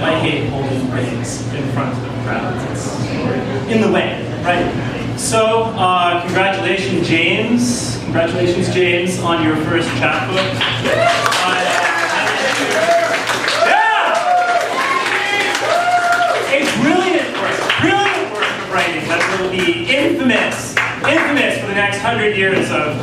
I hate holding things in front of crowds. It's in the way, right? So, congratulations, James. Congratulations, James, on your first chapbook. A brilliant work of writing that will be infamous for the next 100 years of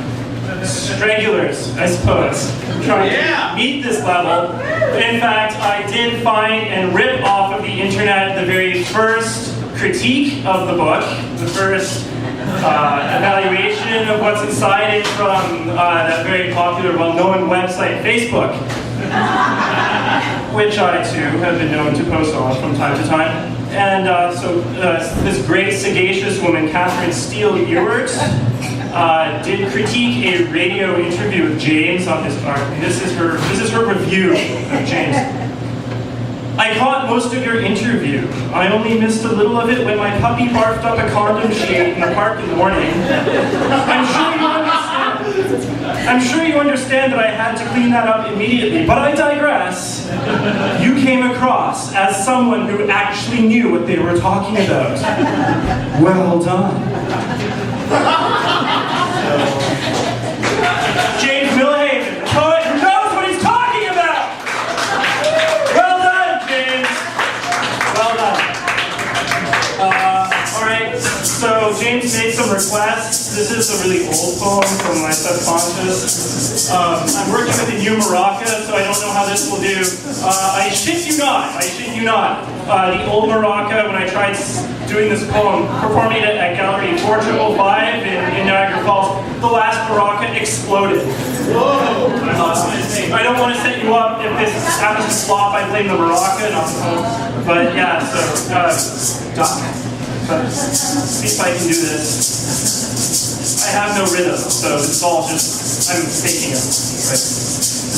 stragglers, I suppose, trying to meet this level. In fact, I did find and rip off of the internet the very first critique of the book, the first evaluation of what's inside it from that very popular, well-known website, Facebook, which I too have been known to post on from time to time. And so this great, sagacious woman, Catharines did critique a radio interview with James on his art. And this is her review of James. I caught most of your interview. I only missed a little of it when my puppy barfed up a condom sheet in the park in the morning. I'm sure you understand that I had to clean that up immediately, but I digress. You came across as someone who actually knew what they were talking about. Well done. James Millhaven, the poet who knows what he's talking about! Well done, James! Well done. Alright, so James made some requests. This is a really old poem from my subconscious. I'm working with a new maraca, so I don't know how this will do. I shit you not. The old maraca, when I tried doing this poem, performing it at Gallery 4005 in Niagara Falls, the last maraca exploded. Whoa! I don't want to set you up. If this happens to flop, I blame the maraca, not the poem. But yeah, so, but see if I can do this. I have no rhythm, so it's all just, I'm faking it. Right.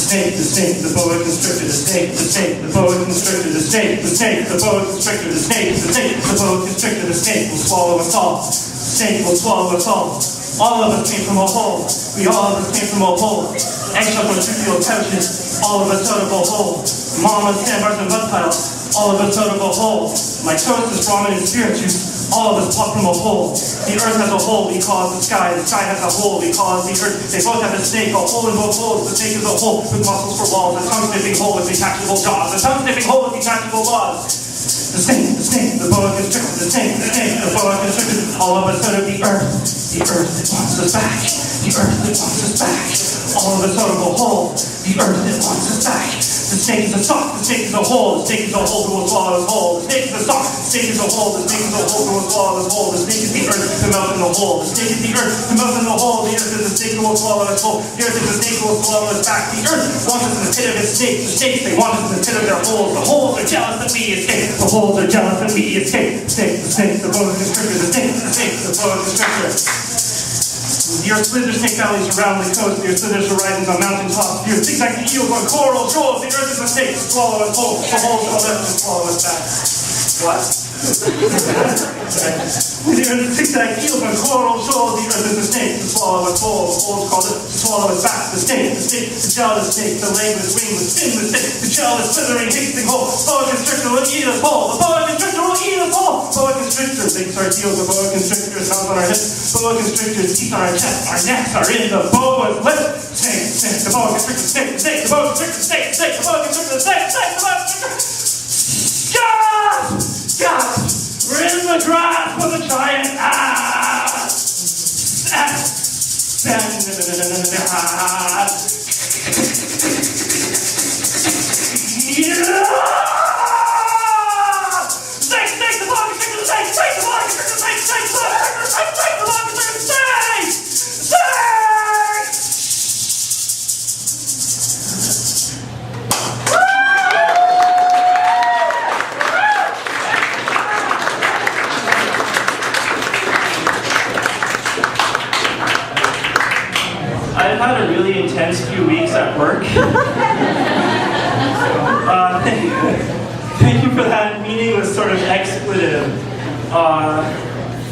The snake, the boa constrictor, the snake, the boa constrictor, the snake, the boa constrictor, the snake, the boa constrictor, the snake will swallow us all. The snake will swallow us all. All of us came from a hole. We all of us came from a hole. Eggshells on trivial couches. All of us out of a hole. Mamas, sandbars, and mud piles. All of us out of a hole. My toast is ramen and spirit juice. All of us plucked from a hole. The earth has a hole because the sky has a hole because the earth. They both have a snake, a hole in both holes. The snake is a hole with muscles for walls. A tongue-sniffing hole with detachable jaws. A tongue-sniffing hole with detachable laws. The snake, the boa constrictor, the snake, the boa constrictor. All of us out of the earth that wants us back. The earth that wants us back. All of us out of a hole. The earth that wants us back. The snake is a sock, the snake is a hole, the snake is a hole who will swallow his hole. The snake is a sock, the snake is a hole, the snake is a hole who will swallow his hole. The snake is the earth to melt in the hole. The snake is the earth to melt in the hole. The earth is the snake who will swallow his hole. The earth is the snake who will swallow his back. The earth wants us in the pit of its snakes. The snakes, they want us in the pit of their holes. The holes are jealous that we escape. The holes are jealous that we escape. The snake, the boa constrictor, the snake, the boa constrictor. The earth slithers snake valleys around the coast. The earth slithers horizons on mountain tops. The earth zigzags the eels on coral shores. The earth is a snake to swallow us whole. The holes are left to swallow us back. What? The earth zigzags eels on coral shores. The earth is a snake to swallow us whole. The holes called it to swallow us back. The snake, the jealous snake, the legless, wingless, finless snake, the jealous, slithering, hissing hole. Boa constrictor will eat us whole. The boa constrictor will eat us whole. Boa constrictor thinks our heels. The boa constrictor sounds on our hips. Boa constrictor's teeth on our chest. Our necks are in the boa's lips. Snake, the boa constrictor, snake, the boa constrictor, snake, the boa constrictor, snake, the boa constrictor. Gasp! We're in the grasp of the giant ass! Snake, the boa constrictor, snake, the boa constrictor, snake, had a really intense few weeks at work. Thank you for that meaningless sort of expletive.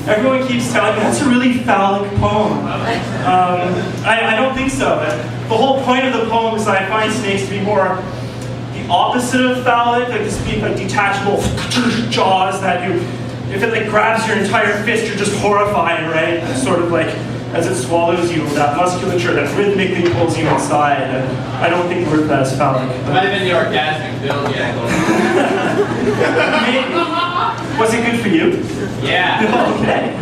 Everyone keeps telling me that's a really phallic poem. I don't think so. The whole point of the poem is that I find snakes to be more the opposite of phallic, like this big, like detachable jaws that you, if it like grabs your entire fist, you're just horrified, right? It's sort of like as it swallows you, that musculature that rhythmically pulls you inside. And I don't think we're that as phallic. It might have been the orgasmic build, yeah. Was it good for you? Yeah. Okay.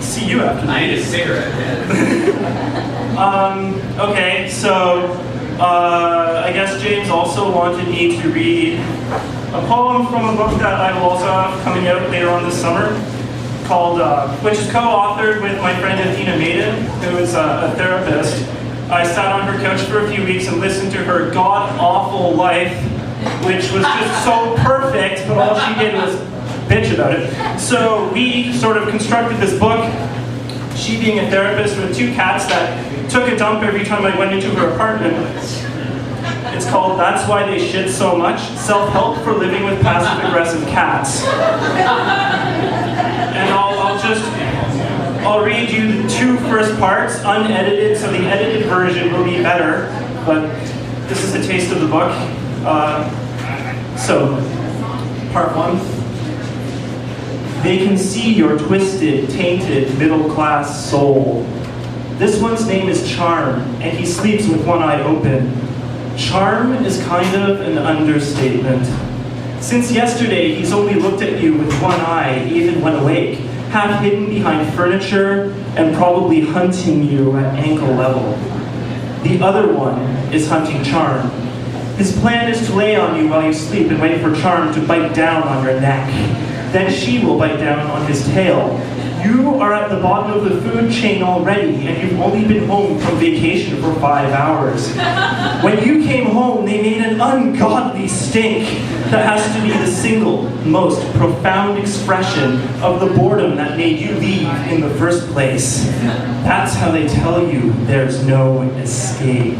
See you after that. I need a cigarette, man. Okay, so I guess James also wanted me to read a poem from a book that I will also have coming out later on this summer, called, which is co-authored with my friend Athena Maiden, who is a therapist. I sat on her couch for a few weeks and listened to her god-awful life, which was just so perfect, but all she did was bitch about it. So we sort of constructed this book, she being a therapist with 2 cats that took a dump every time I went into her apartment. It's called That's Why They Shit So Much, Self-Help for Living with Passive-Aggressive Cats. And I'll read you the 2 first parts, unedited, so the edited version will be better, but this is a taste of the book. So, part 1. They can see your twisted, tainted, middle-class soul. This one's name is Charm, and he sleeps with one eye open. Charm is kind of an understatement. Since yesterday, he's only looked at you with one eye, even when awake, half hidden behind furniture and probably hunting you at ankle level. The other one is hunting Charm. His plan is to lay on you while you sleep and wait for Charm to bite down on your neck. Then she will bite down on his tail. You are at the bottom of the food chain already, and you've only been home from vacation for 5 hours. When you came home, they made an ungodly stink that has to be the single most profound expression of the boredom that made you leave in the first place. That's how they tell you there's no escape.